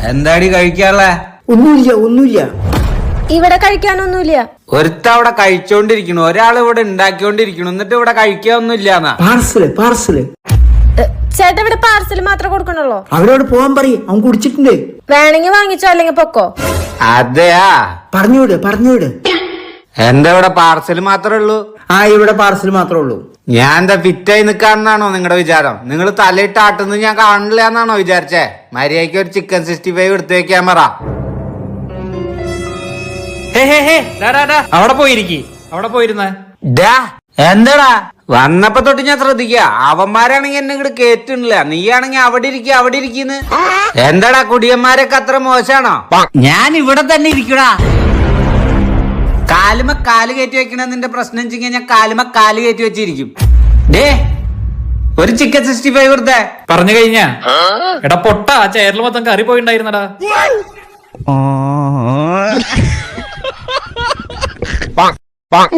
എന്താടി കഴിക്കാനുള്ള? ഒന്നുമില്ല. ഇവിടെ കഴിക്കാനൊന്നുമില്ല. ഒരുത്ത അവിടെ കഴിച്ചോണ്ടിരിക്കണു, ഒരാൾ ഇവിടെ ഉണ്ടാക്കിക്കൊണ്ടിരിക്കണു, എന്നിട്ട് ഇവിടെ കഴിക്കാനൊന്നുമില്ലാന്നാ. പാർസല് ചേട്ടാ ഇവിടെ പാർസൽ മാത്രമേ കൊടുക്കണുള്ളൂ. അവരോട് പോവാൻ പറയും, അവൻ കുടിച്ചിട്ടുണ്ട്. വേണമെങ്കിൽ വാങ്ങിച്ചോ, അല്ലെങ്കിൽ പൊക്കോ. അതെയാ, പറഞ്ഞുവിട്. എന്റെ ഇവിടെ പാർസൽ മാത്രമേ ഉള്ളൂ. ഇവിടെ പാർസൽ മാത്രമേ ഉള്ളൂ. ഞാൻ എന്താ ഫിറ്റായി നിക്കാന്നാണോ നിങ്ങളുടെ വിചാരം? നിങ്ങൾ തലയിട്ട് ആട്ടുന്നത് ഞാൻ കാണില്ല എന്നാണോ വിചാരിച്ചേ? മര്യാദയ്ക്ക് ഒരു ചിക്കൻ 65 എടുത്തു വെക്കാൻ പറ. അവിടെ പോയിരുന്ന എന്താടാ വന്നപ്പോ തൊട്ട് ഞാൻ ശ്രദ്ധിക്കുക, അവന്മാരാണെങ്കി എന്നെ ഇങ്ങോട്ട് കേറ്റില്ല, നീയാണെങ്കി അവിടെ ഇരിക്കുന്നു. എന്താടാ കുടിയന്മാരൊക്കെ അത്ര മോശമാണോ? ഞാൻ ഇവിടെ തന്നെ ഇരിക്കടാ. കാലുമ കാല് കയറ്റി വെക്കണ നിന്റെ പ്രശ്നം വെച്ചെങ്കിൽ ഞാൻ കാലുമ കാല് കയറ്റി വെച്ചിരിക്കും. ഒരു ചിക്കൻ 65 വെറുതെ പറഞ്ഞു കഴിഞ്ഞാ എടാ പൊട്ട, ചെയറിൽ മൊത്തം കറി പോയിണ്ടായിരുന്നടാ. Bonk.